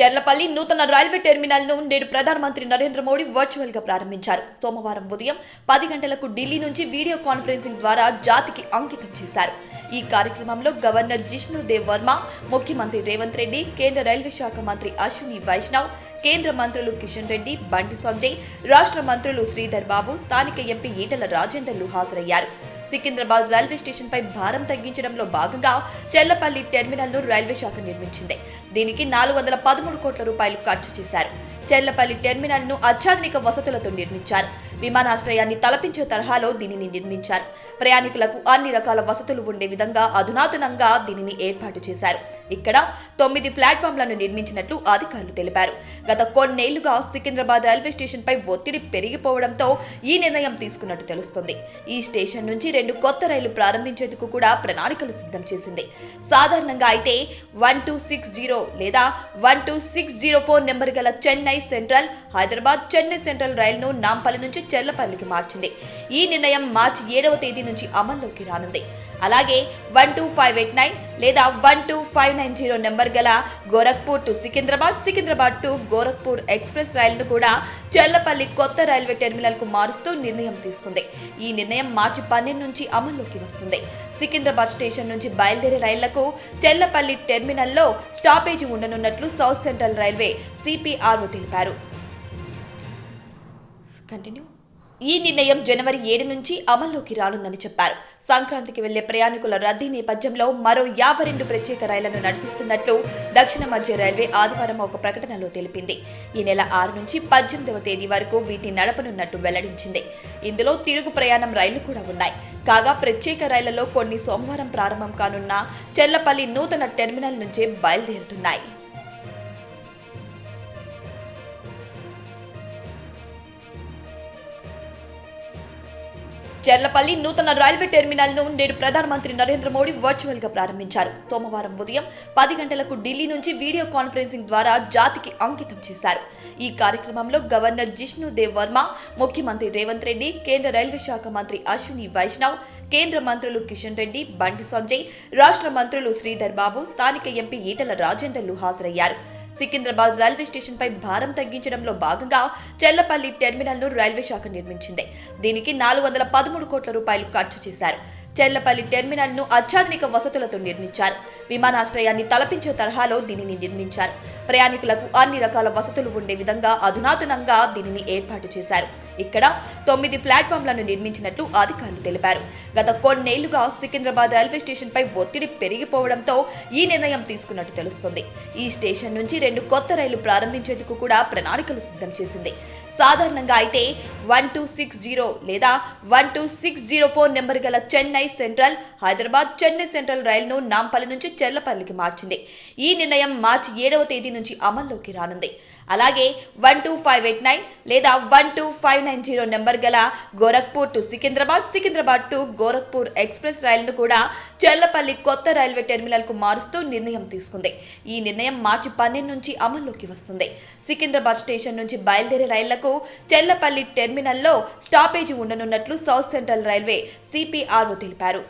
చెర్లపల్లి నూతన railway terminal ను నేడు ప్రధానమంత్రి నరేంద్ర మోడీ వర్చువల్ గా ప్రారంభించారు. సోమవారం ఉదయం 10 గంటలకు ఢిల్లీ నుంచి వీడియో కాన్ఫరెన్సింగ్ ద్వారా జాతికి అంకితం చేశారు. ఈ కార్యక్రమంలో గవర్నర్ జిష్ణు దేవ్ వర్మ, ముఖ్యమంత్రి రేవంత్ రెడ్డి, కేంద్ర రైల్వే శాఖ మంత్రి అశ్విని వైష్ణవ్, కేంద్ర మంత్రులు కిషన్ రెడ్డి, బండి సంజయ్, రాష్ట్ర మంత్రులు శ్రీధర్ బాబు, స్థానిక ఎంపీ ఈటెల రాజేందర్లు హాజరయ్యారు. సికింద్రాబాద్ రైల్వే స్టేషన్ పై భారం తగ్గించడంలో భాగంగా చెర్లపల్లి టెర్మినల్ ను రైల్వే శాఖ నిర్మించింది. దీనికి 413 కోట్ల రూపాయలు ఖర్చు చేశారు. చెర్లపల్లి టెర్మినల్ ను అత్యాధునిక వసతులతో నిర్మించారు. విమానాశ్రయాన్ని తలపించే తరహాలో దీనిని నిర్మించారు. ప్రయాణికులకు అన్ని రకాల వసతులు ఉండే విధంగా అధునాతనంగా దీనిని ఏర్పాటు చేశారు. ఇక్కడ 9 ప్లాట్ఫామ్లను నిర్మించినట్లు అధికారులు తెలిపారు. గత కొన్నేళ్లుగా సికింద్రాబాద్ రైల్వే స్టేషన్ పై ఒత్తిడి పెరిగిపోవడంతో ఈ నిర్ణయం తీసుకున్నట్టు తెలుస్తుంది. ఈ స్టేషన్ నుంచి 2 కొత్త రైళ్లు ప్రారంభించేందుకు కూడా ప్రణాళికలు సిద్ధం చేసింది. సాధారణంగా అయితే 1260 లేదా 12604 నెంబర్ గల చెన్నై సెంట్రల్, హైదరాబాద్ చెన్నై సెంట్రల్ రైలును నాంపల్లి నుంచి చెర్లపల్లికి మార్చింది. ఈ నిర్ణయం మార్చి 7వ తేదీ నుంచి అమల్లోకి రానుంది. అలాగే 12589 లేదా 12590 నెంబర్ గల Gorakhpur to Secunderabad, Secunderabad to Gorakhpur express రైలును కూడా చెర్లపల్లి కొత్త రైల్వే టెర్మినల్ కు మారుస్తూ నిర్ణయం తీసుకుంది. ఈ నిర్ణయం మార్చి 12 నుంచి అమల్లోకి వస్తుంది. సికింద్రాబాద్ స్టేషన్ నుంచి బయలుదేరే రైళ్లకు చెర్లపల్లి టెర్మినల్లో స్టాపేజీ ఉండనున్నట్లు సౌత్ సెంట్రల్ రైల్వే సిపిఆర్ఓ తెలిపారు. ఈ నిర్ణయం జనవరి 7 నుంచి అమల్లోకి రానుందని చెప్పారు. సంక్రాంతికి వెళ్లే ప్రయాణికుల రద్దీ నేపథ్యంలో మరో 52 ప్రత్యేక రైళ్లను నడిపిస్తున్నట్లు దక్షిణ మధ్య రైల్వే ఆదివారం ఒక ప్రకటనలో తెలిపింది. ఈ నెల 6 నుంచి 18వ తేదీ వరకు వీటిని నడపనున్నట్టు వెల్లడించింది. ఇందులో తిరుగు ప్రయాణం రైళ్లు కూడా ఉన్నాయి. కాగా ప్రత్యేక రైళ్లలో కొన్ని సోమవారం ప్రారంభం కానున్న చెర్లపల్లి నూతన టెర్మినల్ నుంచే బయలుదేరుతున్నాయి. చెర్లపల్లి నూతన రైల్వే టెర్మినల్ ను నేడు ప్రధానమంత్రి నరేంద్ర మోడీ వర్చువల్ గా ప్రారంభించారు. సోమవారం ఉదయం 10 గంటలకు ఢిల్లీ నుంచి వీడియో కాన్ఫరెన్సింగ్ ద్వారా జాతికి అంకితం చేశారు. ఈ కార్యక్రమంలో గవర్నర్ జిష్ణు దేవ్ వర్మ, ముఖ్యమంత్రి రేవంత్ రెడ్డి, కేంద్ర రైల్వే శాఖ మంత్రి అశ్విని వైష్ణవ్, కేంద్ర మంత్రులు కిషన్ రెడ్డి, బండి సంజయ్, రాష్ట్ర మంత్రులు శ్రీధర్ బాబు, స్థానిక ఎంపీ ఈటెల రాజేందర్లు హాజరయ్యారు. సికింద్రాబాద్ రైల్వే స్టేషన్ పై భారం తగ్గించడంలో భాగంగా చెర్లపల్లి టెర్మినల్ ను రైల్వే శాఖ నిర్మించింది. దీనికి 413 కోట్ల రూపాయలు ఖర్చు చేశారు. చెర్లపల్లి టెర్మినల్ ను అత్యాధునిక వసతులతో నిర్మించారు. విమానాశ్రయాన్ని తలపించే తరహాలో దీనిని నిర్మించారు. ప్రయాణికులకు అన్ని రకాల వసతులు ఉండే విధంగా అధునాతనంగా దీనిని ఏర్పాటు చేశారు. ఇక్కడ 9 ప్లాట్ఫామ్లను నిర్మించినట్లు అధికారులు తెలిపారు. గత కొన్నేళ్లుగా సికింద్రాబాద్ రైల్వే స్టేషన్ పై ఒత్తిడి పెరిగిపోవడంతో ఈ నిర్ణయం తీసుకున్నట్టు తెలుస్తుంది. ఈ స్టేషన్ నుంచి 2 కొత్త రైళ్లు ప్రారంభించేందుకు కూడా ప్రణాళికలు సిద్ధం చేసింది. సాధారణంగా అయితే 1260 లేదా 12604 నెంబర్ గల చెన్నై సెంట్రల్, హైదరాబాద్ చెన్నై సెంట్రల్ రైలును నాంపల్లి నుంచి చెర్లపల్లికి మార్చింది. ఈ నిర్ణయం మార్చి 7వ తేదీ నుంచి అమల్లోకి రానుంది. అలాగే 12589 లేదా 12590 నెంబర్ గల Gorakhpur to Secunderabad, Secunderabad to Gorakhpur express రైలును కూడా చెర్లపల్లి కొత్త రైల్వే టెర్మినల్ కు మారుస్తూ నిర్ణయం తీసుకుంది. ఈ నిర్ణయం మార్చి 12 నుంచి అమల్లోకి వస్తుంది. సికింద్రాబాద్ స్టేషన్ నుంచి బయలుదేరే రైళ్లకు చెర్లపల్లి టెర్మినల్లో స్టాపేజీ ఉండనున్నట్లు సౌత్ సెంట్రల్ రైల్వే సిపిఆర్ఓ తెలిపారు.